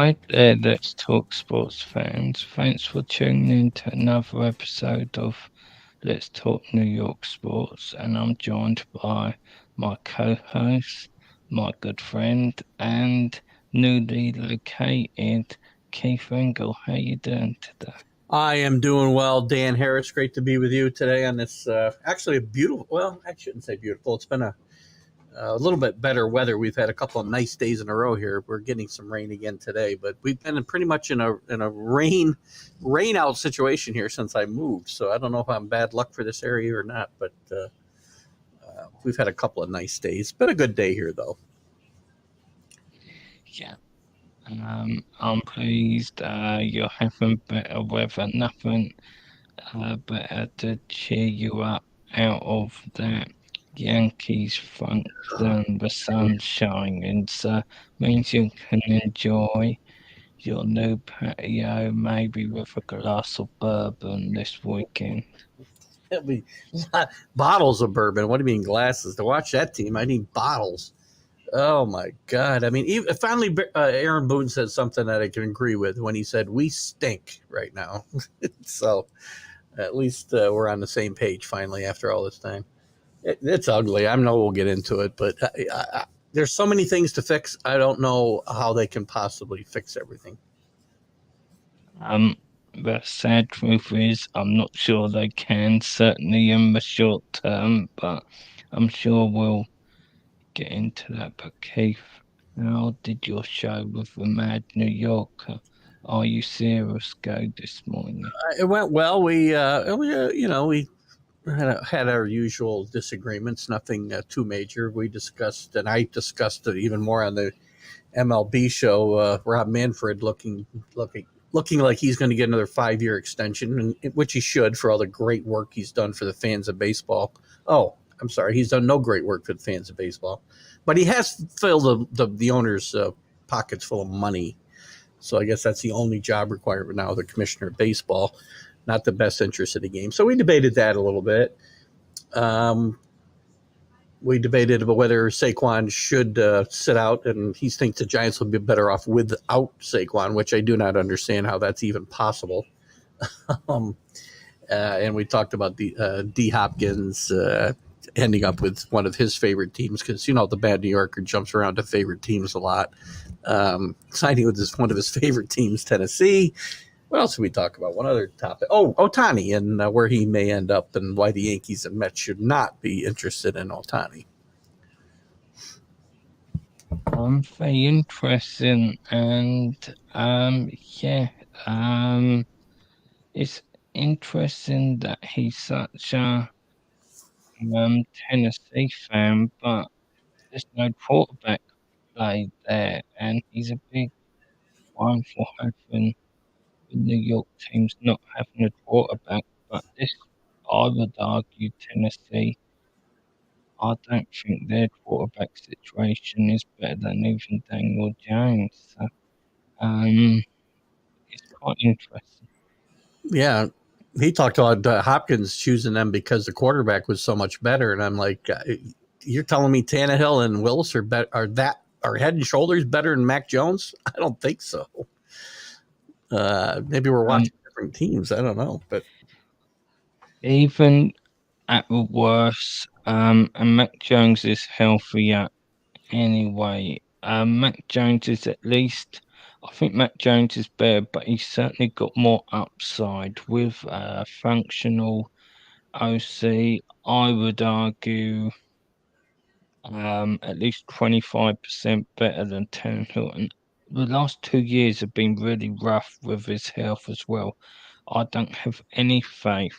Hi there, Let's Talk Sports fans. Thanks for tuning in to another episode of Let's Talk New York Sports, and I'm joined by my co-host, my good friend, and newly located Keith Engle. How you doing today? I am doing well, Dan Harris. Great to be with you today on this actually a beautiful. Well, I shouldn't say beautiful. It's been a little bit better weather. We've had a couple of nice days in a row here. We're getting some rain again today, but we've been pretty much in a rain out situation here since I moved. So I don't know if I'm bad luck for this area or not, but we've had a couple of nice days. Been a good day here though. Yeah. I'm pleased you're having better weather. Nothing better to cheer you up out of that Yankees funk than the sunshine. And so means you can enjoy your new patio, maybe with a glass of bourbon this weekend. It'll be bottles of bourbon. What do you mean glasses? To watch that team, I need bottles. Oh my God! I mean, finally, Aaron Boone said something that I can agree with when he said, "We stink right now." So at least we're on the same page finally after all this time. It's ugly. I know we'll get into it, but there's so many things to fix. I don't know how they can possibly fix everything. Um, the sad truth is, I'm not sure they can, certainly in the short term, but I'm sure we'll get into that. But Keith, how did your show with the Mad New Yorker? Are you serious go this morning? It went well. We had our usual disagreements. Nothing too major. We discussed, and I discussed it even more on the MLB show. Rob Manfred looking like he's going to get another 5 year extension, which he should for all the great work he's done for the fans of baseball. Oh, I'm sorry, he's done no great work for the fans of baseball, but he has filled the owners' pockets full of money. So I guess that's the only job requirement now, the commissioner of baseball, not the best interest of the game. So we debated that a little bit. Um, we debated about whether Saquon should sit out, and he thinks the Giants will be better off without Saquon, which I do not understand how that's even possible. um, and we talked about the D Hopkins ending up with one of his favorite teams because the bad New Yorker jumps around to favorite teams a lot. Signing with one of his favorite teams, Tennessee. What else did we talk about? One other topic. Oh, Otani and where he may end up and why the Yankees and Mets should not be interested in Otani. Very interesting, and yeah, um, it's interesting that he's such a Tennessee fan, but there's no quarterback play there, and he's a big one for having the New York teams not having a quarterback. But this, I would argue, Tennessee. I don't think their quarterback situation is better than even Daniel Jones. So, um, it's quite interesting. Yeah, he talked about Hopkins choosing them because the quarterback was so much better, and I'm like, you're telling me Tannehill and Willis are head and shoulders better than Mac Jones? I don't think so. Maybe we're Um, watching different teams. I don't know, but Even at the worst, and Mac Jones is healthier anyway. Mac Jones is at least, I think Mac Jones is better, but he's certainly got more upside with functional OC. I would argue at least 25% better than Tannehill. And the last 2 years have been really rough with his health as well. I don't have any faith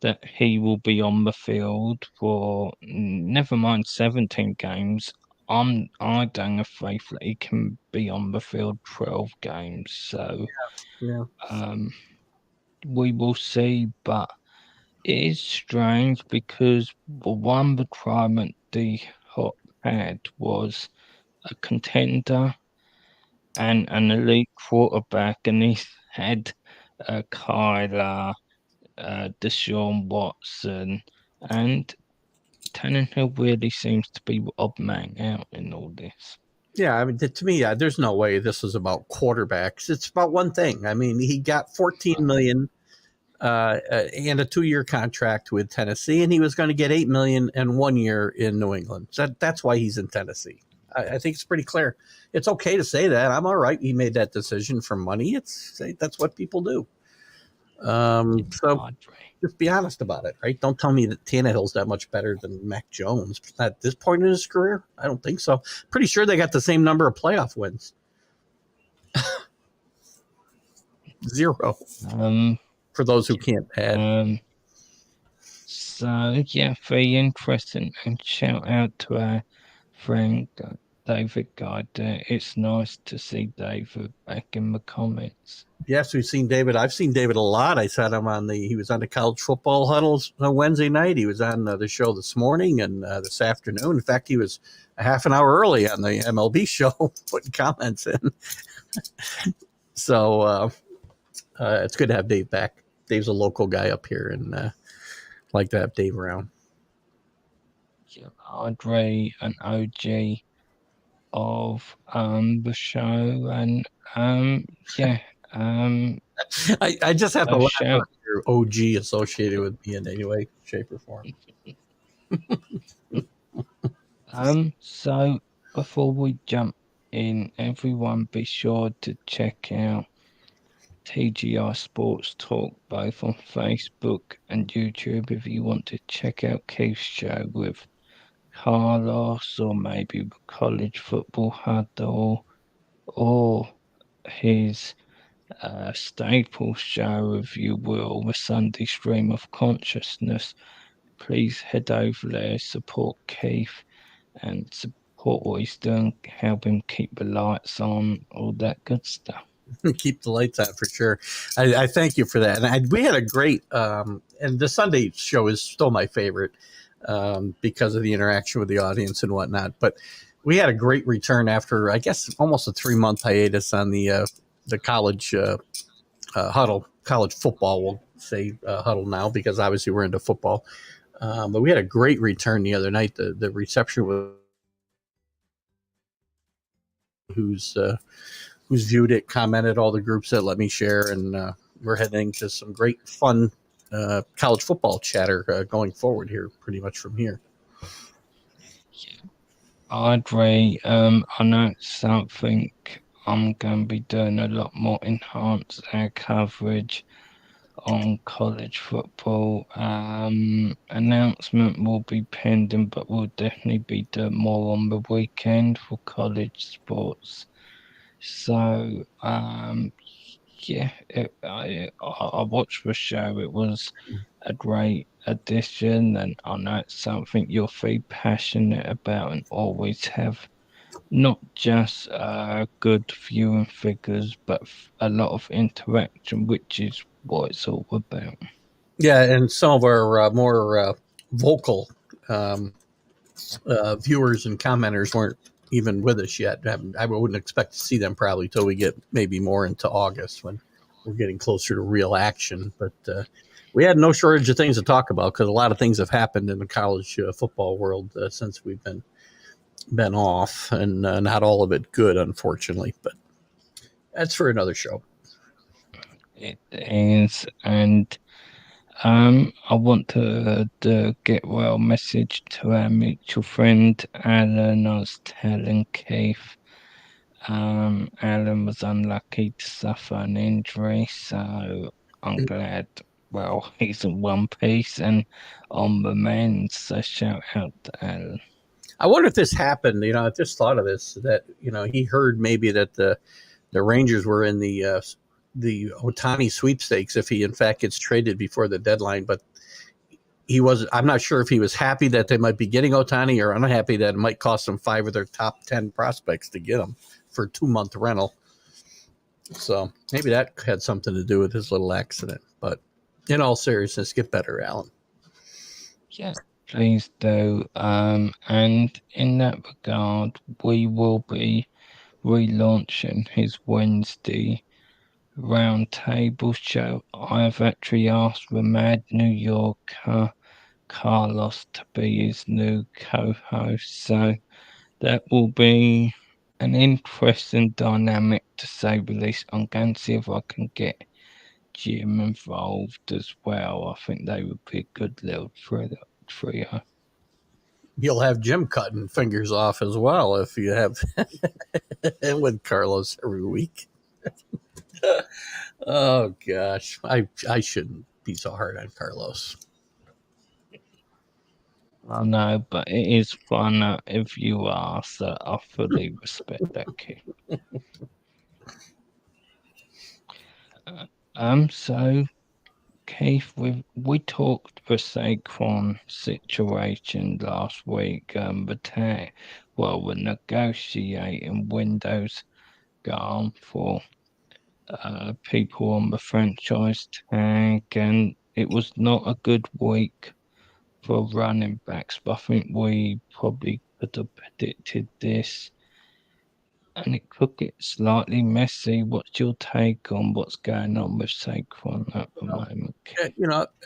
that he will be on the field for never mind 17 games. I don't have faith that he can be on the field 12 games. So yeah, um, we will see. But it is strange because the one requirement the Hot had was a contender and an elite quarterback, and he had Kyler, Deshaun Watson, and Tannehill really seems to be the odd man out in all this. Yeah, I mean, to me, there's no way this was about quarterbacks. It's about one thing. I mean, he got 14 million and a 2-year contract with Tennessee, and he was going to get 8 million and 1 year in New England. So that's why he's in Tennessee. I think it's pretty clear. It's okay to say that. I'm all right. He made that decision for money. That's what people do. So Andre. just be honest about it, right? Don't tell me that Tannehill's that much better than Mac Jones at this point in his career. I don't think so. Pretty sure they got the same number of playoff wins. Zero Um, for those who can't add. um, so yeah, very interesting, and shout out to our friend David Gardner. It's nice to see David back in the comments. Yes, we've seen David. I've seen David a lot. I saw him he was on the college football huddles on Wednesday night. He was on the show this morning and this afternoon. In fact, he was a half an hour early on the MLB show putting comments in. So it's good to have Dave back. Dave's a local guy up here, and like to have Dave around. Yeah, Andre and OG of the show, and yeah, I just have to so laugh when shout. I hear OG associated with me in any way, shape, or form. So before we jump in, everyone be sure to check out TGI Sports Talk both on Facebook and YouTube if you want to check out Keith's show with Carlos, or maybe the College Football Huddle, or his staple show, if you will, the Sunday Stream of Consciousness. Please head over there, support Keith, and support what he's doing, help him keep the lights on, all that good stuff. Keep the lights on for sure. I thank you for that. And we had a great, and the Sunday show is still my favorite because of the interaction with the audience and whatnot. But we had a great return after, I guess, almost a 3-month hiatus on the college huddle, college football. We'll say huddle now because obviously we're into football. But we had a great return the other night. The reception was who's viewed it, commented, all the groups that let me share, and we're heading to some great fun college football chatter going forward here, pretty much from here. Andre, I know it's something I'm going to be doing a lot more enhanced coverage on college football. Announcement will be pending, but we'll definitely be doing more on the weekend for college sports. So, yeah, I watched the show. It was a great addition, and I know it's something you're very passionate about and always have. Not just good viewing figures, but a lot of interaction, which is what it's all about. Yeah, and some of our more vocal viewers and commenters weren't even with us yet. I wouldn't expect to see them probably till we get maybe more into August when we're getting closer to real action. But we had no shortage of things to talk about because a lot of things have happened in the college football world since we've been off, and not all of it good, unfortunately. But that's for another show. It is, and I want to get well message to our mutual friend Alan. I was telling Keith, Alan was unlucky to suffer an injury, so I'm glad. Well, he's in one piece and on the mend. So shout out to Alan. I wonder if this happened. I just thought of this that he heard maybe that the Rangers were in the Otani sweepstakes if he in fact gets traded before the deadline, but I'm not sure if he was happy that they might be getting Otani or unhappy that it might cost them 5 of their top 10 prospects to get him for a 2-month rental. So maybe that had something to do with his little accident. But in all seriousness, get better, Alan. Yeah, please do. And in that regard, we will be relaunching his Wednesday roundtable show. I've actually asked the Mad New Yorker Carlos to be his new co-host, so that will be an interesting dynamic to say the least. I'm going to see if I can get Jim involved as well. I think they would be a good little trio. You'll have Jim cutting fingers off as well if you have with Carlos every week. Oh gosh, I shouldn't be so hard on Carlos. I know, but it is fun if you are, so I fully respect that kid. Uh, so Keith, we talked the Saquon situation last week. We're negotiating windows gone for people on the franchise tag, and it was not a good week for running backs. But I think we probably could have predicted this, and it could get slightly messy. What's your take on what's going on with Saquon at the moment, Keith?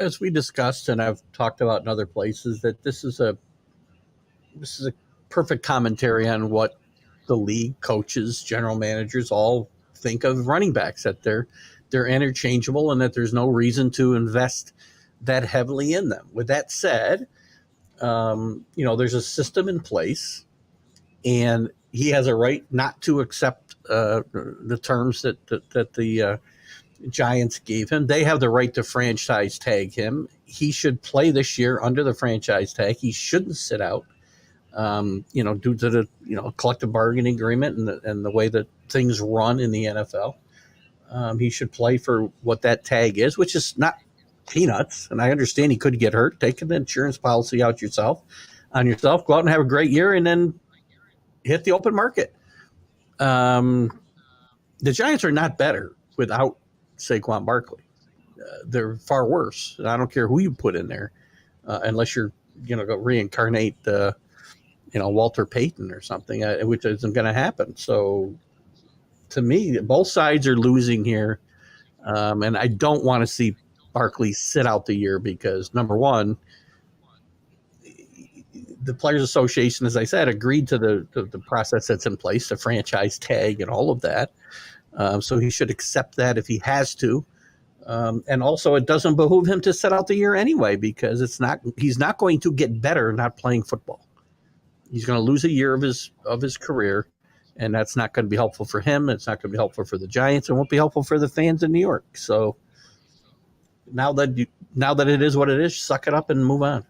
As we discussed and I've talked about in other places, that this is a perfect commentary on what the league coaches, general managers all think of running backs, that they're interchangeable and that there's no reason to invest that heavily in them. With that said, there's a system in place, and he has a right not to accept the terms that the Giants gave him. They have the right to franchise tag him. He should play this year under the franchise tag. He shouldn't sit out. Due to the collective bargaining agreement and the way that things run in the NFL, he should play for what that tag is, which is not peanuts. And I understand he could get hurt. Take an insurance policy out on yourself, go out and have a great year, and then hit the open market. The Giants are not better without Saquon Barkley. They're far worse. I don't care who you put in there, unless you're go reincarnate Walter Payton or something, which isn't going to happen. So to me, both sides are losing here, and I don't want to see Barkley sit out the year because, number one, the Players Association, as I said, agreed to the process that's in place, the franchise tag and all of that. So he should accept that if he has to. And also, it doesn't behoove him to sit out the year anyway because he's not going to get better not playing football. He's going to lose a year of his career, and that's not going to be helpful for him. It's not going to be helpful for the Giants. It won't be helpful for the fans in New York. So now that it is what it is, suck it up and move on.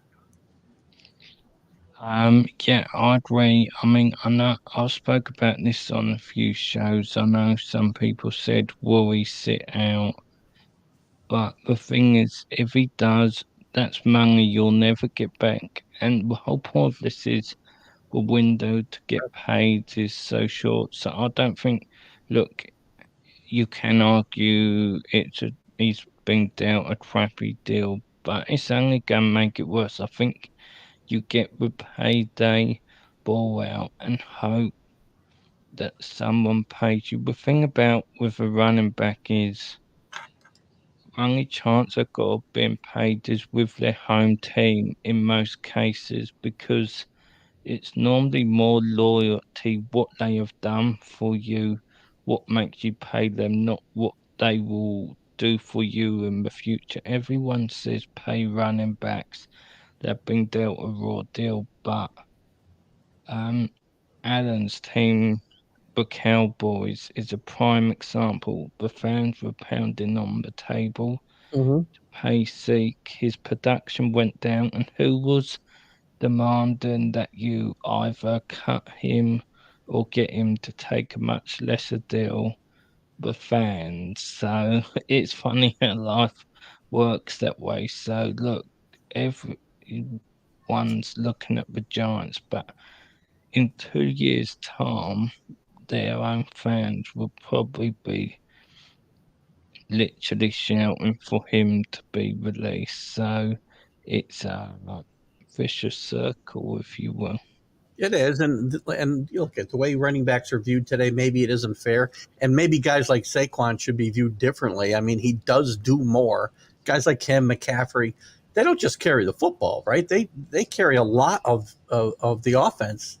Yeah, I agree. I mean, I know I spoke about this on a few shows. I know some people said, will he sit out? But the thing is, if he does, that's money you'll never get back. And the whole point of this is the window to get paid is so short. So I don't think, look, you can argue he's been dealt a crappy deal, but it's only going to make it worse. I think you get the payday ball out and hope that someone pays you. The thing about with a running back is only chance I got of being paid is with their home team in most cases because it's normally more loyalty, what they have done for you, what makes you pay them, not what they will do for you in the future. Everyone says pay running backs. They've been dealt a raw deal, but um, Allen's team, the Cowboys, is a prime example. The fans were pounding on the table Mm-hmm. to pay Zeke. His production went down, and who was demanding that you either cut him or get him to take a much lesser deal? The fans. So it's funny how life works that way. So look, everyone's looking at the Giants, but in 2 years' time, their own fans will probably be literally shouting for him to be released. So it's a vicious circle, if you will. It is, and you look at the way running backs are viewed today. Maybe it isn't fair, and maybe guys like Saquon should be viewed differently. I mean, he does do more. Guys like him, McCaffrey, they don't just carry the football, right? They carry a lot of the offense.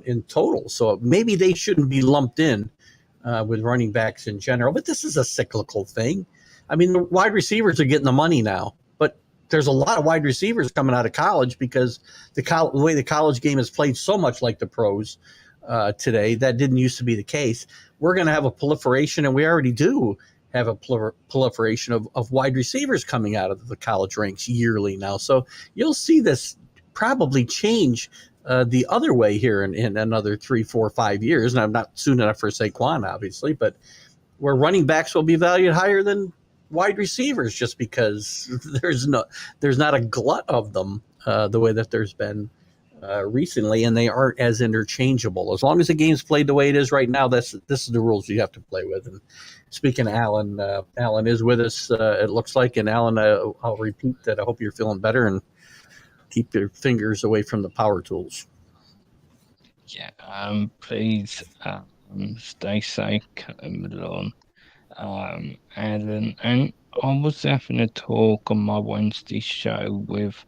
in total. So maybe they shouldn't be lumped in with running backs in general. But this is a cyclical thing. I mean, the wide receivers are getting the money now, but there's a lot of wide receivers coming out of college because the way the college game is played so much like the pros today. That didn't used to be the case. We're going to have a proliferation, and we already do have a proliferation of wide receivers coming out of the college ranks yearly now. So you'll see this probably change the other way here in another 3, 4, 5 years. And I'm not soon enough for Saquon, obviously, but where running backs will be valued higher than wide receivers just because there's not a glut of them the way that there's been recently, and they aren't as interchangeable. As long as the game's played the way it is right now, this is the rules you have to play with. And speaking of Alan, Alan is with us. It looks like, and Alan, I'll repeat that. I hope you're feeling better and keep your fingers away from the power tools. Yeah, please stay safe, Milan. And I was having a talk on my Wednesday show with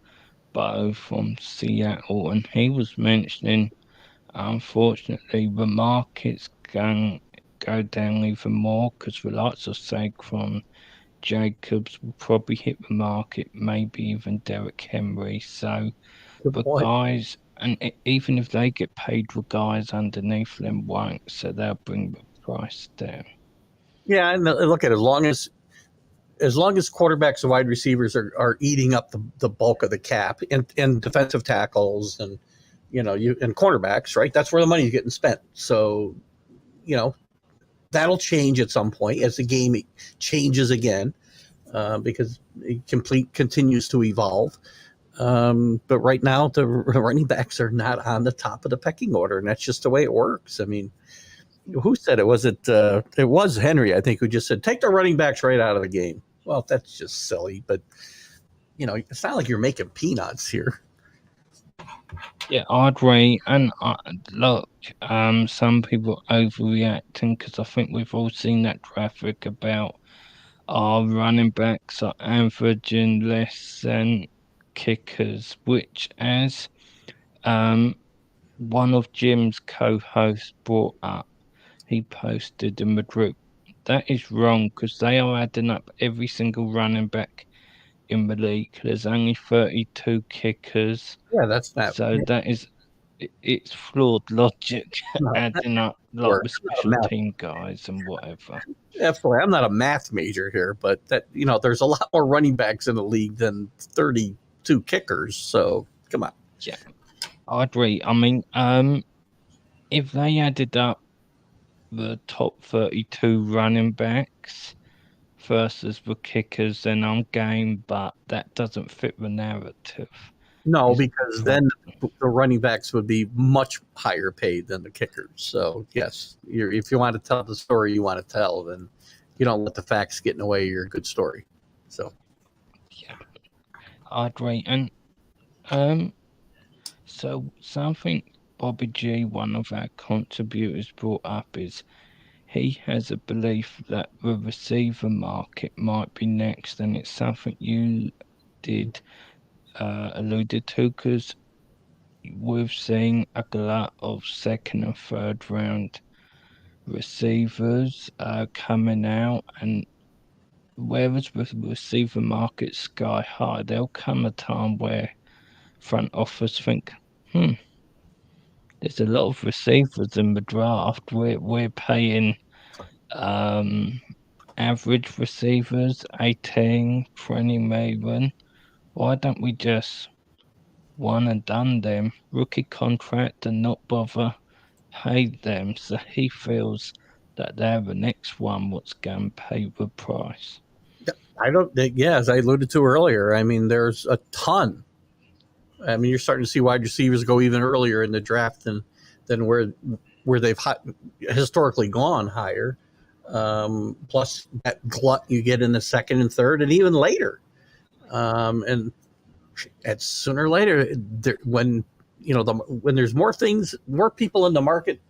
Bo from Seattle, and he was mentioning, unfortunately, the market's going go down even more because the likes of Saquon Jacobs will probably hit the market, maybe even Derek Henry. So Good the point. guys, and even if they get paid, the guys underneath them won't, so they'll bring the price down. Yeah, and look at it, as long as quarterbacks and wide receivers are eating up the bulk of the cap and defensive tackles and and cornerbacks, right? That's where the money's getting spent. So, that'll change at some point as the game changes again, because it continues to evolve. But right now, the running backs are not on the top of the pecking order, and that's just the way it works. I mean, who said it? It was Henry, I think, who just said, take the running backs right out of the game. Well, that's just silly, but it's not like you're making peanuts here. Yeah, I'd agree. And look, some people overreacting because I think we've all seen that graphic about our running backs are averaging less than kickers, which, as um one of Jim's co-hosts brought up, he posted in the group. That is wrong because they are adding up every single running back in the league. There's only 32 kickers, Yeah, that's not. so that is it's flawed logic, That's adding up like work. the I'm not a special math. team guys and whatever. Absolutely, I'm not a math major here, but there's a lot more running backs in the league than 32 kickers. So come on. Yeah, I agree. I mean, if they added up the top 32 running backs versus the kickers, then I'm game, but that doesn't fit the narrative. No, Is because correct. then the running backs would be much higher paid than the kickers. So yes, if you want to tell the story you want to tell, then you don't let the facts get in the way of your good story. So Yeah, I agree. And um, so something Bobby G, one of our contributors, brought up is he has a belief that the receiver market might be next, and it's something you did alluded to because we've seen a glut of second and third round receivers coming out, and whereas the receiver market's sky high, there'll come a time where front office think, hmm, there's a lot of receivers in the draft. We're paying um average receivers 18, 20 million. Why don't we just one and done them rookie contract and not bother pay them? So he feels that they're the next one what's going to pay the price. I don't. Yeah, as I alluded to earlier, I mean, there's a ton. I mean, you're starting to see wide receivers go even earlier in the draft than where they've historically gone higher. Plus that glut you get in the second and third, and even later. And at sooner or later, when when there's more people in the market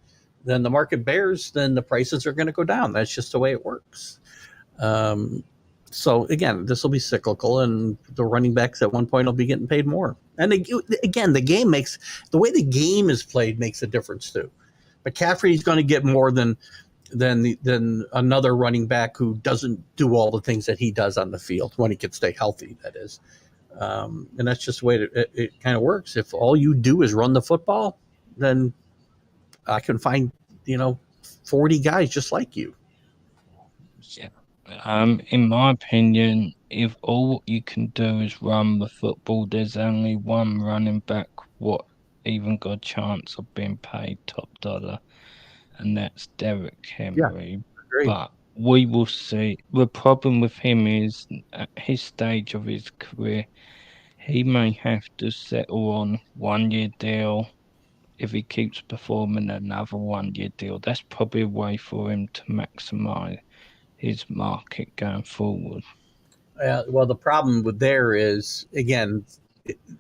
than the market bears, then the prices are going to go down. That's just the way it works. Um, So again, this will be cyclical, and the running backs at one point will be getting paid more. And again, the way the game is played makes a difference too. McCaffrey's going to get more than another running back who doesn't do all the things that he does on the field when he can stay healthy. That is, and that's just the way it kind of works. If all you do is run the football, then I can find 40 guys just like you. Yeah. In my opinion, if all you can do is run the football, there's only one running back what even got a chance of being paid top dollar, and that's Derrick Yeah, Henry. great. But we will see. The problem with him is at his stage of his career, he may have to settle on 1 year deal. If he keeps performing, another 1 year deal. That's probably a way for him to maximize his market going forward. Well, the problem with there is again,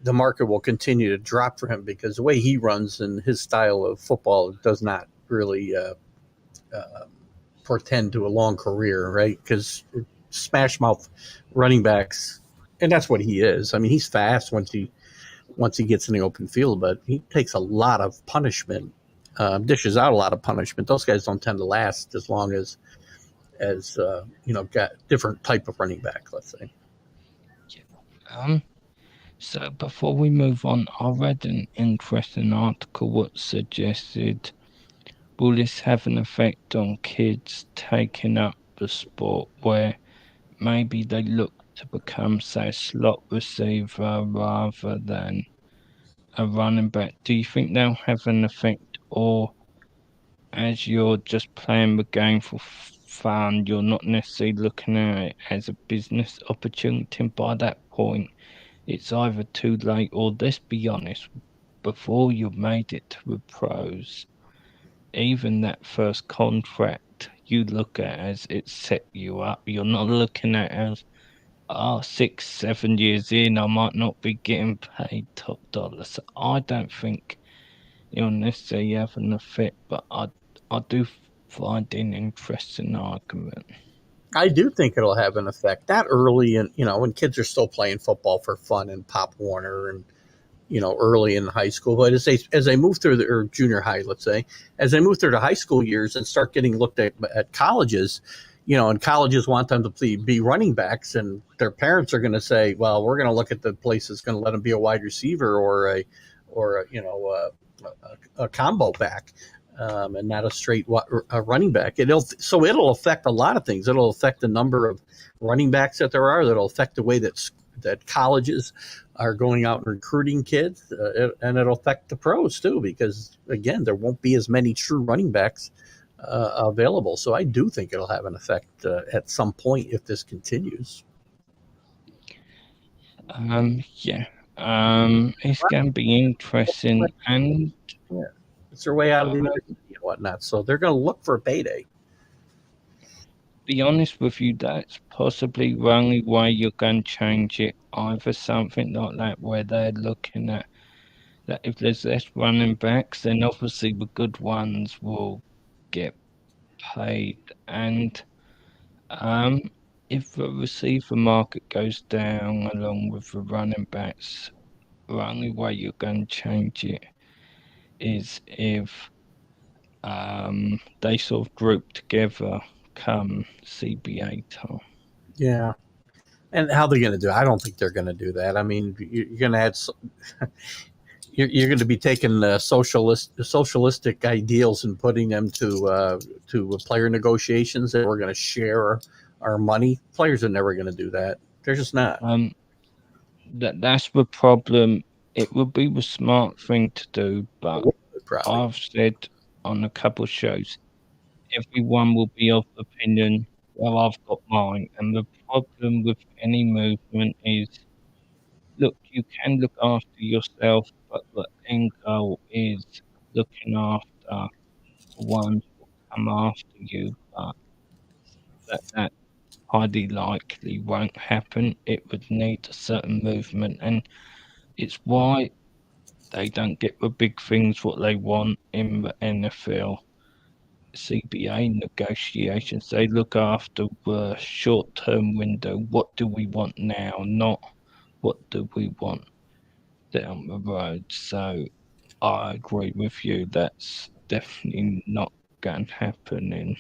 the market will continue to drop for him because the way he runs and his style of football does not really uh, portend to a long career, right? Because smash mouth running backs, and that's what he is. I mean, he's fast once he gets in the open field, but he takes a lot of punishment, dishes out a lot of punishment. Those guys don't tend to last as long as got different type of running back. Let's say. Yeah. So before we move on, I read an interesting article what suggested will this have an effect on kids taking up the sport where maybe they look to become, say, a slot receiver rather than a running back? Do you think they'll have an effect, or as you're just playing the game for fun, you're not necessarily looking at it as a business opportunity? And by that point, it's either too late or let's be honest, before you've made it to the pros, even that first contract you look at as it set you up. You're not looking at it as 6, 7 years in, I might not be getting paid top dollar. So I don't think you'll necessarily have an effect, but I do find it an interesting argument. I do think it'll have an effect. Not early, and when kids are still playing football for fun and Pop Warner and early in high school, but as they move through or junior high, let's say, as they move through the high school years and start getting looked at colleges, and colleges want them to be running backs, and their parents are going to say, well, we're going to look at the place that's going to let them be a wide receiver or a combo back. And not a straight running back. It'll affect a lot of things. It'll affect the number of running backs that there are. That'll affect the way that colleges are going out and recruiting kids, and it'll affect the pros too, because again, there won't be as many true running backs available. So I do think it'll have an effect at some point if this continues. Yeah. It's going to be interesting, and Yeah, it's their way out of the uh, university and whatnot. So they're going to look for a payday. be honest with you, that's possibly the only way you're going to change it. Either something like that, where they're looking at that if there's less running backs, then obviously the good ones will get paid. And um, if the receiver market goes down along with the running backs, the only way you're going to change it is if they sort of group together come CBA time. Yeah. And how they're going to do it, I don't think they're going to do that. I mean, you're going to add you're going to be taking socialistic ideals and putting them to player negotiations, and we're going to share our money. Players are never going to do that. They're just not. Um, that's the problem. It would be the smart thing to do, but Probably. I've said on a couple of shows, everyone will be of opinion. Well, I've got mine, and the problem with any movement is, look, you can look after yourself, but the end goal is looking after the ones who come after you. But that highly likely won't happen. It would need a certain movement, and it's why they don't get the big things what they want in the NFL. CBA negotiations. They look after the short-term window. What do we want now? Not what do we want down the road. So I agree with you. That's definitely not going to happen in.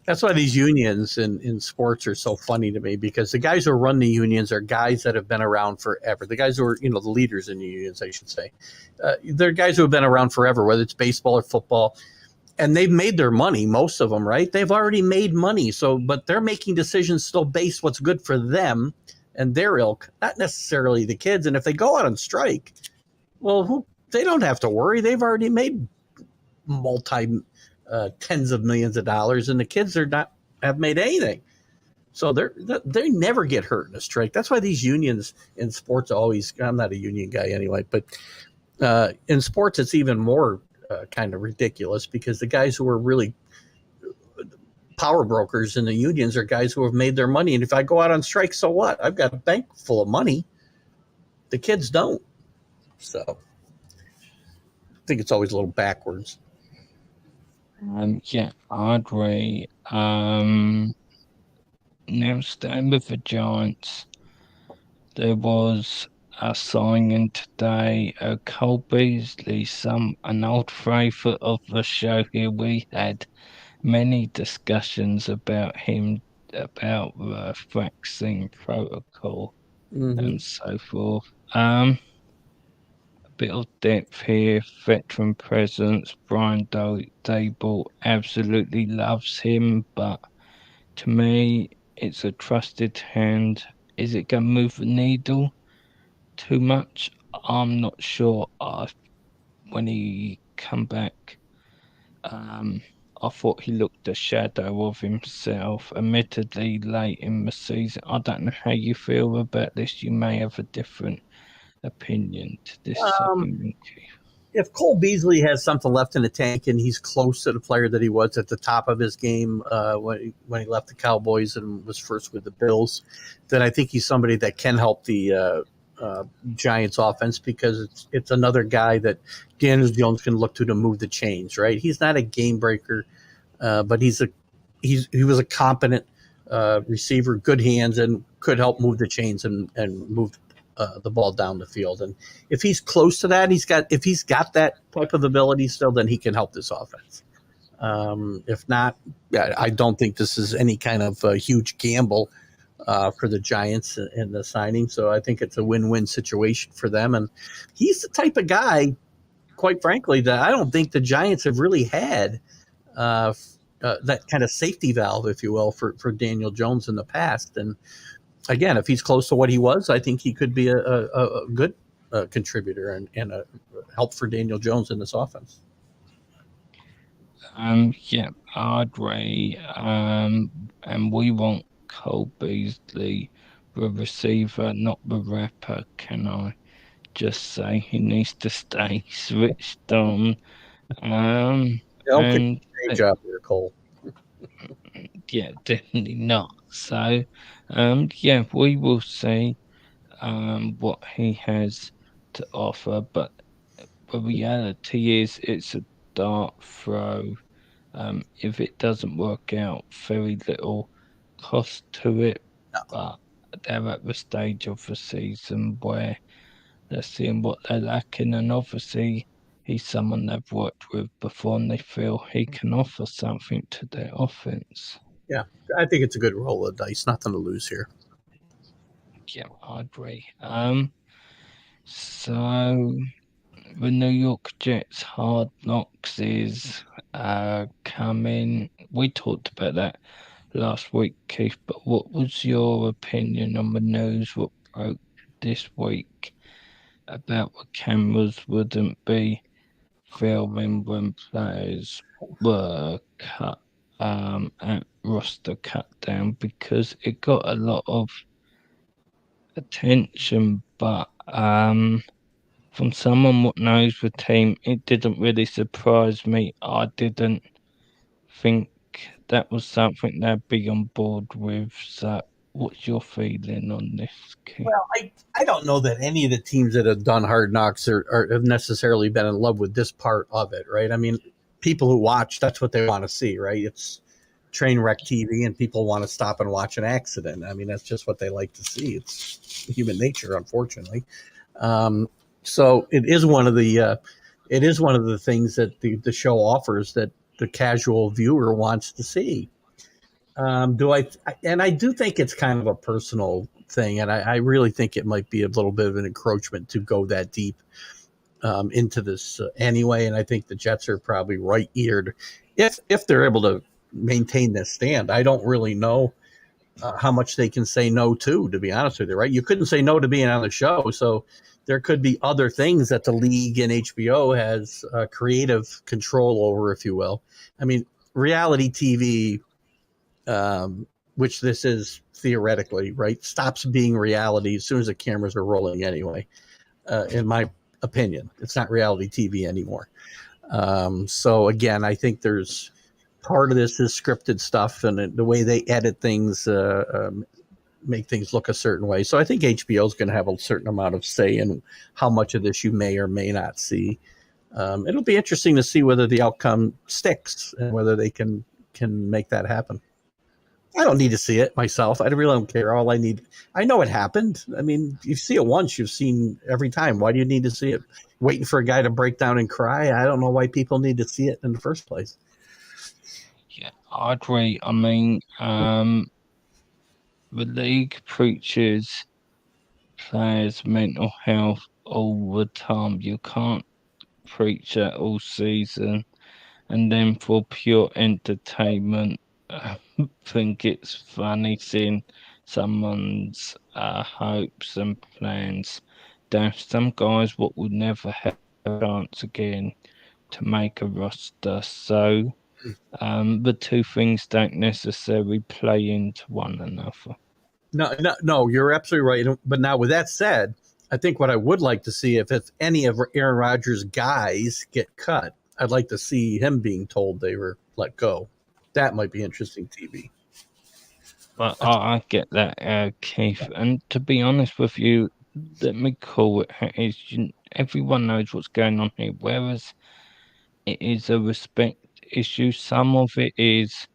That's why these unions in sports are so funny to me, because the guys who run the unions are guys that have been around forever. The guys who are, the leaders in the unions, I should say, they're guys who have been around forever, whether it's baseball or football, and they've made their money. Most of them, right? They've already made money. So, but they're making decisions still based what's good for them and their ilk, not necessarily the kids. And if they go out on strike, well, they don't have to worry. They've already made multi tens of millions of dollars, and the kids are not have made anything. So they never get hurt in a strike. That's why these unions in sports always. I'm not a union guy anyway, but in sports it's even more kind of ridiculous, because the guys who are really power brokers in the unions are guys who have made their money. And if I go out on strike, so what? I've got a bank full of money. The kids don't. So I think it's always a little backwards. Yeah, I agree. Now staying with the Giants, there was a signing today. Cole Beasley, an old favourite of the show here. We had many discussions about him, about the vaccine protocol Mm-hmm. and so forth. A bit of depth here, veteran presence. Brian Dable absolutely loves him, but to me, it's a trusted hand. Is it going to move the needle too much? I'm not sure. When he come back, um, I thought he looked a shadow of himself, admittedly late in the season. I don't know how you feel about this. You may have a different opinion to this Um, signing. if Cole Beasley has something left in the tank and he's close to the player that he was at the top of his game when he left the Cowboys and was first with the Bills, then I think he's somebody that can help the Giants offense, because it's another guy that Daniel Jones can look to move the chains. Right, he's not a game breaker, but he was a competent receiver, good hands, and could help move the chains and move the ball down the field. And if he's close to that, if he's got that type of ability still, then he can help this offense. If not, I don't think this is any kind of huge gamble for the Giants in the signing. So I think it's a win-win situation for them. And he's the type of guy, quite frankly, that I don't think the Giants have really had that kind of safety valve, if you will, for Daniel Jones in the past. And again, if he's close to what he was, I think he could be a good contributor and a help for Daniel Jones in this offense. Yeah, I agree. And we want Cole Beasley, the receiver, not the rapper. Can I just say he needs to stay switched on? Um, I don't think and great job there, Cole. yeah, definitely not. So, yeah, we will see what he has to offer. But the reality is, it's a dart throw. If it doesn't work out, very little cost to it. But they're at the stage of the season where they're seeing what they're lacking, and obviously he's someone they've worked with before, and they feel he can offer something to their offense. Yeah, I think it's a good roll of dice. Nothing to lose here. Yeah, I agree. So the New York Jets Hard Knocks is coming. We talked about that last week, Keith, but what was your opinion on the news what broke this week about the cameras wouldn't be filming when players were cut at roster cut down, because it got a lot of attention, but from someone what knows the team, it didn't really surprise me. I didn't think that was something they'd be on board with. So, what's your feeling on this, Keith? Well, I don't know that any of the teams that have done Hard Knocks have necessarily been in love with this part of it, right? I mean, people who watch, that's what they want to see, right? It's train wreck TV, and people want to stop and watch an accident. I mean, that's just what they like to see. It's human nature, unfortunately. Um, so it is one of the things that the show offers that the casual viewer wants to see. Do I? And I do think it's kind of a personal thing, and I really think it might be a little bit of an encroachment to go that deep into this anyway. And I think the Jets are probably right eared if they're able to maintain this stand. I don't really know how much they can say no to be honest with you, right? You couldn't say no to being on the show, so there could be other things that the league and HBO has creative control over, if you will. I mean, reality TV, which this is theoretically, right, stops being reality as soon as the cameras are rolling anyway. In my opinion, it's not reality TV anymore. So again, I think there's part of this is scripted stuff, and the way they edit things make things look a certain way. So I think HBO is going to have a certain amount of say in how much of this you may or may not see. It'll be interesting to see whether the outcome sticks and whether they can make that happen. I don't need to see it myself. I really don't care. All I need, I know it happened. I mean, you see it once, you've seen every time. Why do you need to see it? Waiting for a guy to break down and cry? I don't know why people need to see it in the first place. Yeah, I agree. I mean, the league preaches players' mental health all the time. You can't preach that all season and then for pure entertainment, think it's funny seeing someone's hopes and plans. There's some guys what would never have a chance again to make a roster. So the two things don't necessarily play into one another. No, you're absolutely right. But now, with that said, I think what I would like to see if any of Aaron Rodgers' guys get cut, I'd like to see him being told they were let go. That might be interesting TV. But That's, I get that, Keith. And to be honest with you, let me call it how it is. Everyone knows what's going on here. Whereas it is a respect issue, some of it is,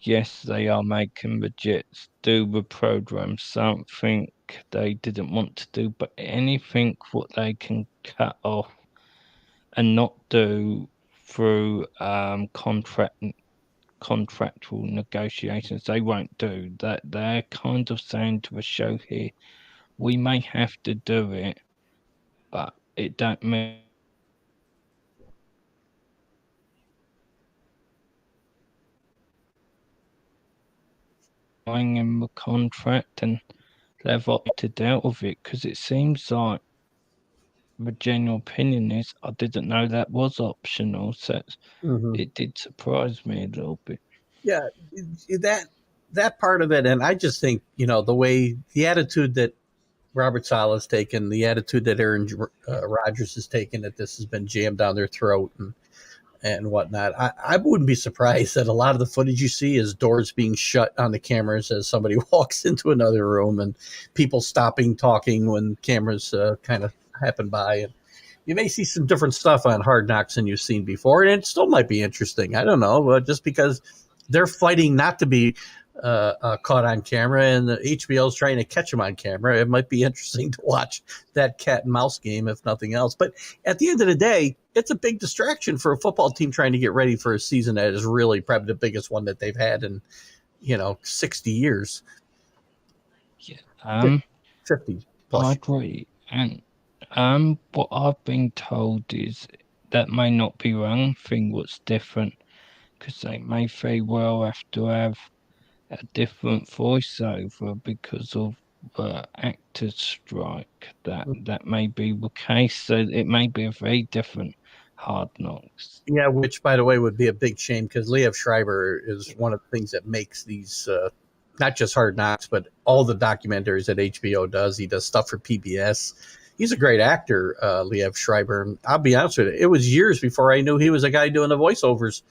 yes, they are making the Jets do the program, something they didn't want to do, but anything what they can cut off and not do through contractual negotiations, they won't do that. They're kind of saying to the show here, we may have to do it, but it don't mean going in the contract, and they've opted out of it because it seems like the general opinion is I didn't know that was optional, so mm-hmm. it did surprise me a little bit. Yeah, that part of it, and I just think the way the attitude that Robert Sala's taken, the attitude that Aaron Rodgers has taken, that this has been jammed down their throat and whatnot. I wouldn't be surprised that a lot of the footage you see is doors being shut on the cameras as somebody walks into another room, and people stopping talking when cameras kind of happen by. And you may see some different stuff on Hard Knocks than you've seen before, and it still might be interesting. I don't know, just because they're fighting not to be caught on camera, and the HBO is trying to catch them on camera. It might be interesting to watch that cat and mouse game, if nothing else. But at the end of the day, it's a big distraction for a football team trying to get ready for a season that is really probably the biggest one that they've had in 60 years. Yeah, 50 I plus. agree, and what I've been told is that may not be wrong. Thing what's different because they may very well have to have a different voiceover because of the actors' strike. That may be the case. So it may be a very different Hard Knocks. Yeah, which, by the way, would be a big shame because Liev Schreiber is one of the things that makes these not just Hard Knocks, but all the documentaries that HBO does. He does stuff for PBS. He's a great actor, Liev Schreiber. And I'll be honest with you, it was years before I knew he was a guy doing the voiceovers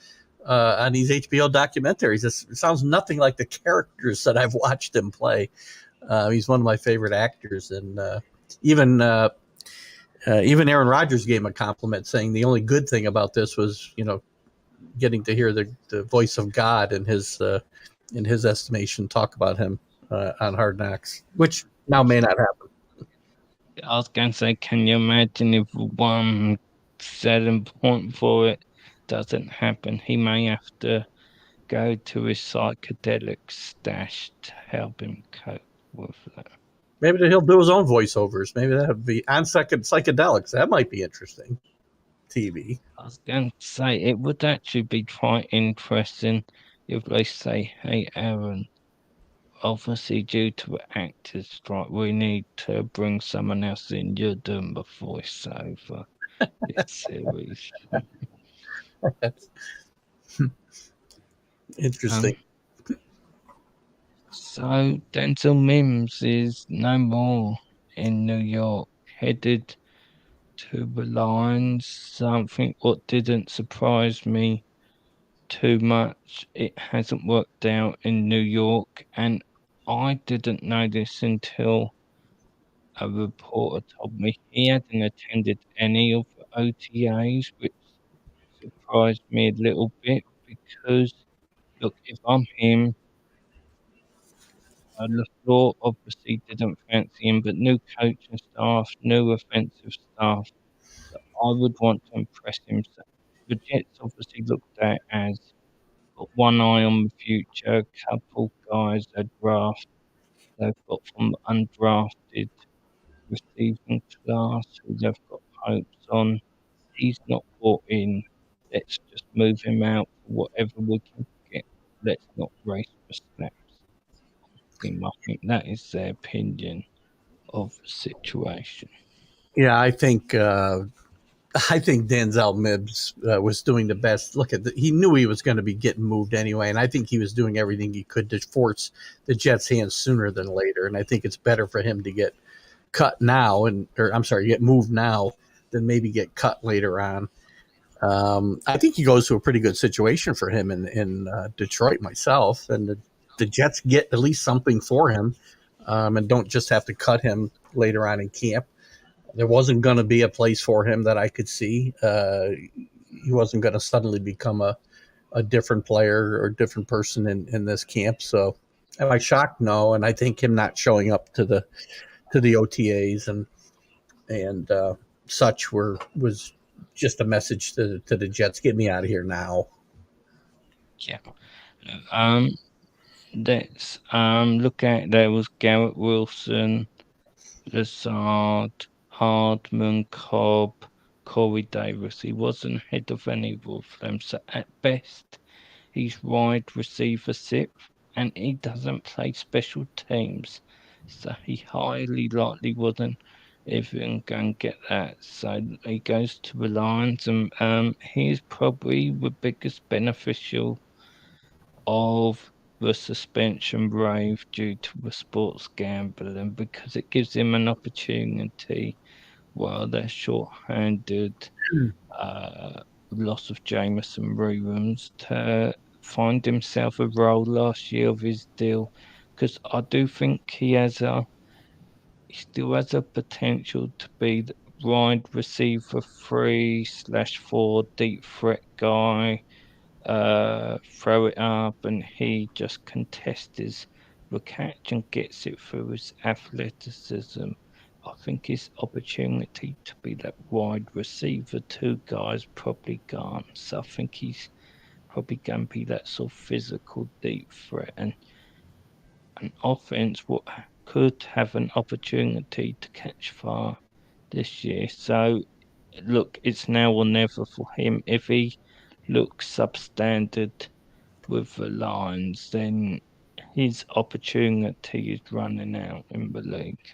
on these HBO documentaries. It sounds nothing like the characters that I've watched him play. He's one of my favorite actors, and even Aaron Rodgers gave him a compliment, saying the only good thing about this was, getting to hear the voice of God in his estimation talk about him on Hard Knocks, which now may not happen. I was going to say, can you imagine if one selling point for it doesn't happen? He may have to go to his psychedelic stash to help him cope with that. Maybe he'll do his own voiceovers. Maybe that would be on psychedelics. That might be interesting. TV. I was going to say, it would actually be quite interesting if they say, hey, Aaron, obviously due to actors strike, we need to bring someone else in. You're doing the voiceover this series. That's interesting. Um, so Denzel Mims is no more in New York, headed to the Lions. Something what didn't surprise me too much. It hasn't worked out in New York, and I didn't know this until a reporter told me he hadn't attended any of the OTAs, which surprised me a little bit because, look, if I'm him, LaFleur obviously didn't fancy him, but new coaching staff, new offensive staff, so I would want to impress him. So the Jets obviously looked at as got one eye on the future, a couple guys they draft they've got from undrafted receiving class who they've got hopes on. He's not bought in. Let's just move him out for whatever we can get. Let's not race for snaps. I think that is their opinion of the situation. Yeah, I think Denzel Mims was doing the best. Look at he knew he was going to be getting moved anyway, and I think he was doing everything he could to force the Jets' hands sooner than later. And I think it's better for him to get cut now, or I'm sorry, get moved now than maybe get cut later on. I think he goes to a pretty good situation for him in Detroit myself, and the Jets get at least something for him, and don't just have to cut him later on in camp. There wasn't going to be a place for him that I could see. He wasn't going to suddenly become a different player or different person in this camp. So am I shocked? No. And I think him not showing up to the OTAs and such was just a message to the Jets. Get me out of here now. Yeah. Um, let's look at there was Garrett Wilson, Lazard, Hardman, Cobb, Corey Davis. He wasn't ahead of any of them. So at best, he's wide receiver sixth, and he doesn't play special teams. So he highly likely wasn't even going to get that. So he goes to the Lions, and he's probably the biggest beneficial of the suspension brave due to the sports gambling because it gives him an opportunity while they're short-handed, loss of Jameson Williams to find himself a role last year of his deal because I do think he still has a potential to be the wide receiver 3/4 deep threat guy, throw it up, and he just contests the catch and gets it through his athleticism. I think his opportunity to be that wide receiver two guys probably gone. So I think he's probably going to be that sort of physical deep threat and an offense what could have an opportunity to catch fire this year. So look, it's now or never for him. If he looks substandard with the Lions, then his opportunity is running out in the league.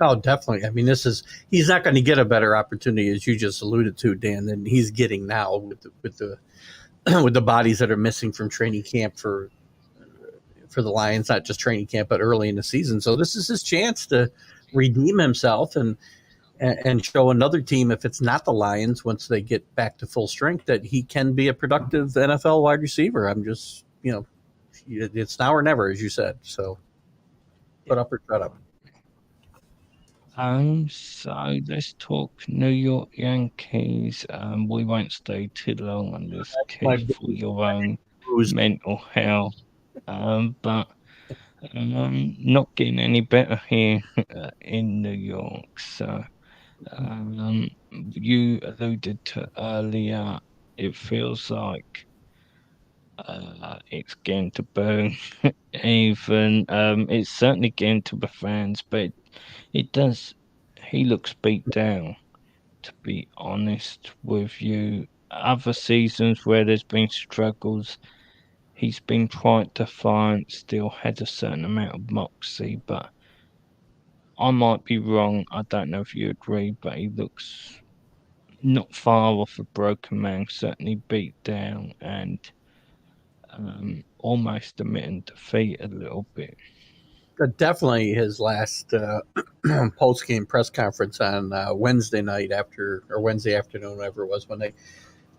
Oh, definitely. I mean, he's not going to get a better opportunity, as you just alluded to, Dan, than he's getting now with the with the bodies that are missing from training camp for the Lions, not just training camp, but early in the season. So this is his chance to redeem himself and show another team, if it's not the Lions, once they get back to full strength, that he can be a productive NFL wide receiver. I'm just, it's now or never, as you said. So put up or shut up. So let's talk New York Yankees. We won't stay too long on this. My Careful your own booze. mental health. But not getting any better here in New York. So, you alluded to earlier, it feels like it's getting to burn even. It's certainly getting to the fans, but it does. He looks beat down, to be honest with you. Other seasons where there's been struggles, he's been quite defiant, still had a certain amount of moxie, but I might be wrong. I don't know if you agree, but he looks not far off a broken man, certainly beat down and almost admitting defeat a little bit. Definitely his last post game press conference on Wednesday night after or Wednesday afternoon, whatever it was, when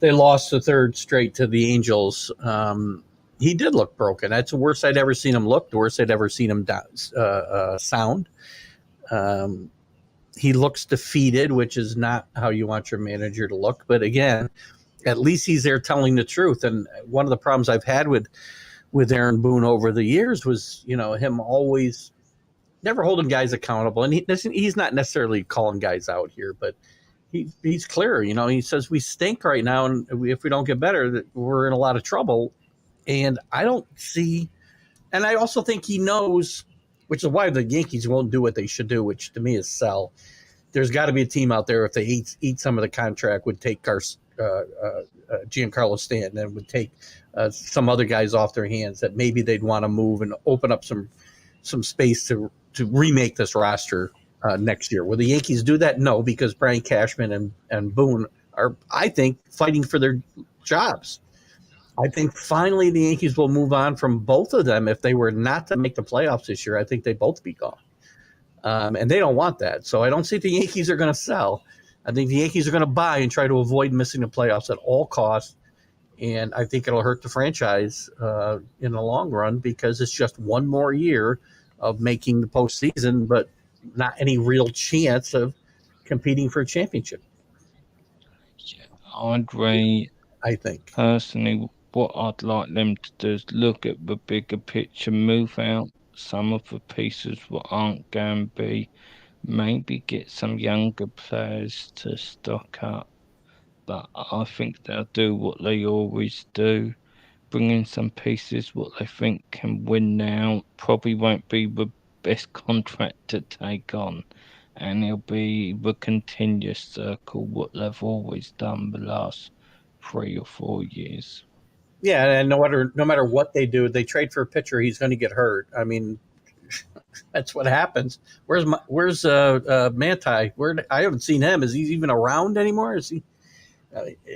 they lost the third straight to the Angels. He did look broken. That's the worst I'd ever seen him look. The worst I'd ever seen him sound. Um, he looks defeated, which is not how you want your manager to look. But again, at least he's there telling the truth. And one of the problems I've had with Aaron Boone over the years was, him always never holding guys accountable. And he's not necessarily calling guys out here, but he's clear. He says we stink right now, and if we don't get better, that we're in a lot of trouble. And I don't see, and I also think he knows, which is why the Yankees won't do what they should do, which to me is sell. There's got to be a team out there, if they eat some of the contract, would take Giancarlo Stanton and would take some other guys off their hands that maybe they'd want to move and open up some space to remake this roster next year. Will the Yankees do that? No, because Brian Cashman and Boone are, I think, fighting for their jobs. I think finally the Yankees will move on from both of them. If they were not to make the playoffs this year, I think they'd both be gone. And they don't want that. So I don't think the Yankees are going to sell. I think the Yankees are going to buy and try to avoid missing the playoffs at all costs. And I think it'll hurt the franchise in the long run, because it's just one more year of making the postseason, but not any real chance of competing for a championship, Yeah, I agree. I think. Personally, what I'd like them to do is look at the bigger picture, move out some of the pieces what aren't going to be, maybe get some younger players to stock up. But I think they'll do what they always do, bring in some pieces what they think can win now. Probably won't be the best contract to take on, and it'll be the continuous circle what they've always done the last 3 or 4 years. Yeah, and no matter what they do, they trade for a pitcher, he's going to get hurt. I mean, that's what happens. Where's Manti? I haven't seen him. Is he even around anymore? Is he?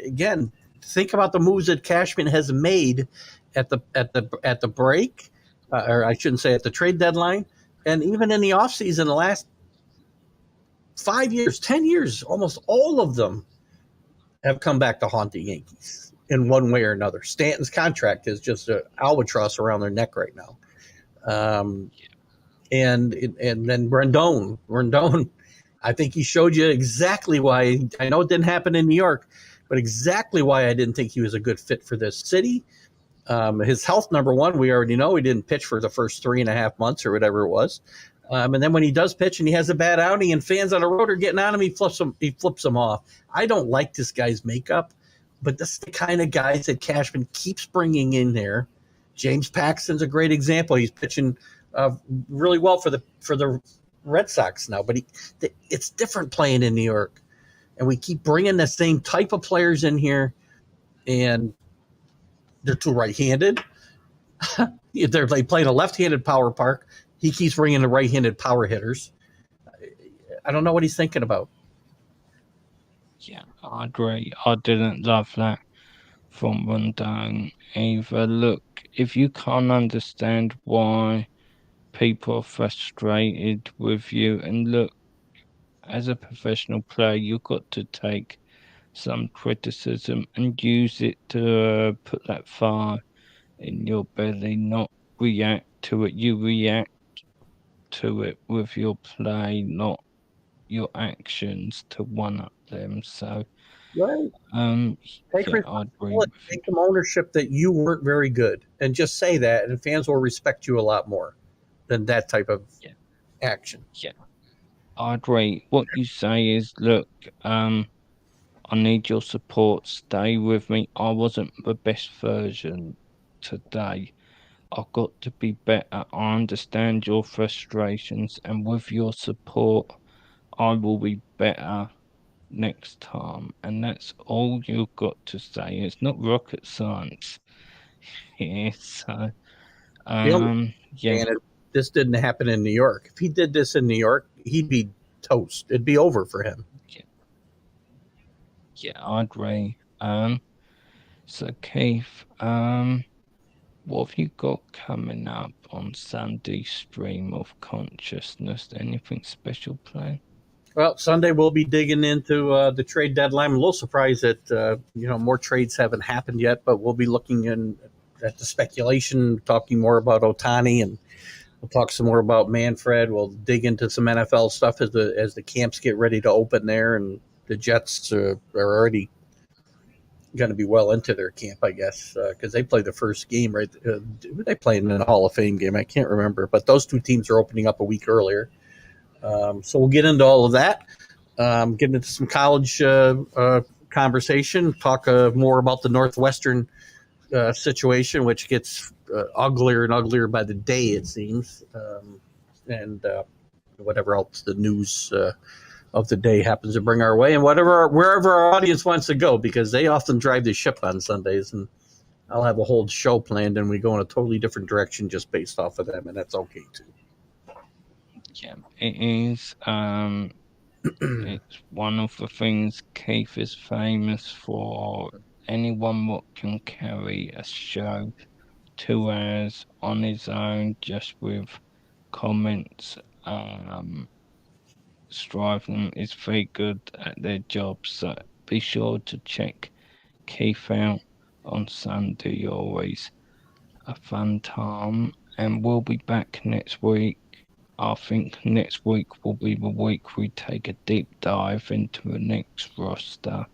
Again, think about the moves that Cashman has made at the break, or I shouldn't say at the trade deadline, and even in the offseason, the last 5 years, 10 years, almost all of them have come back to haunt the Yankees in one way or another. Stanton's contract is just an albatross around their neck right now. Um, and then Rendon, I think he showed you exactly why. I know it didn't happen in New York, but exactly why I didn't think he was a good fit for this city. His health, number one, we already know he didn't pitch for the first 3.5 months or whatever it was. And then when he does pitch and he has a bad outing and fans on the road are getting on him, he flips them off. I don't like this guy's makeup, but this is the kind of guys that Cashman keeps bringing in there. James Paxton's a great example. He's pitching really well for the Red Sox now, but it's different playing in New York, and we keep bringing the same type of players in here, and they're too right-handed. They play in a left-handed power park. He keeps bringing the right-handed power hitters. I don't know what he's thinking about. Yeah, I agree. I didn't love that from Rondon either. Look, if you can't understand why people are frustrated with you, and look, as a professional player, you've got to take some criticism and use it to put that fire in your belly, not react to it. You react to it with your play, not your actions to one up them. So, Right. um, Take yeah, I agree responsibility. with you. Take some ownership that you weren't very good, and just say that, and fans will respect you a lot more than that type of Yeah, action. yeah, I agree. What you say is, look, I need your support. Stay with me. I wasn't the best version today. I've got to be better. I understand your frustrations, and with your support, I will be better next time. And that's all you've got to say. It's not rocket science. Yeah, so, The only yeah, thing, and this didn't happen in New York. If he did this in New York, he'd be toast. It'd be over for him. yeah, yeah, I agree. So Keith, what have you got coming up on Sunday stream of consciousness? Anything special planned? Well, Sunday we'll be digging into the trade deadline. I'm a little surprised that more trades haven't happened yet, but we'll be looking at the speculation, talking more about Otani, and we'll talk some more about Manfred. We'll dig into some NFL stuff as the camps get ready to open there, and the Jets are already going to be well into their camp, I guess, because they play the first game right. They play in a Hall of Fame game. I can't remember, but those two teams are opening up a week earlier. So we'll get into all of that. Get into some college conversation. Talk more about the Northwestern situation, which gets uglier and uglier by the day, it seems, and whatever else the news of the day happens to bring our way, and wherever our audience wants to go, because they often drive the ship on Sundays, and I'll have a whole show planned, and we go in a totally different direction just based off of them, and that's okay too. Yeah, it is. It's one of the things Keith is famous for. Anyone what can carry a show 2 hours on his own, just with comments, striving is very good at their job. So be sure to check Keith out on Sunday. Always a fun time, and we'll be back next week. I think next week will be the week we take a deep dive into the next roster,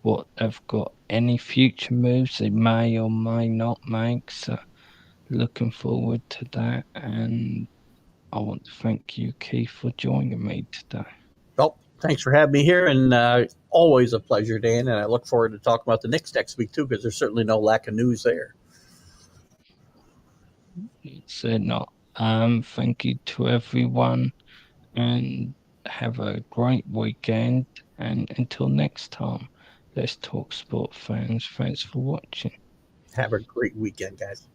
what they've got, any future moves they may or may not make. So, looking forward to that. And I want to thank you, Keith, for joining me today. Well, thanks for having me here, and always a pleasure, Dan. And I look forward to talking about the Knicks next week too, because there's certainly no lack of news there. It's not. Thank you to everyone, and have a great weekend. And until next time, let's talk sport, fans. Thanks for watching. Have a great weekend, guys.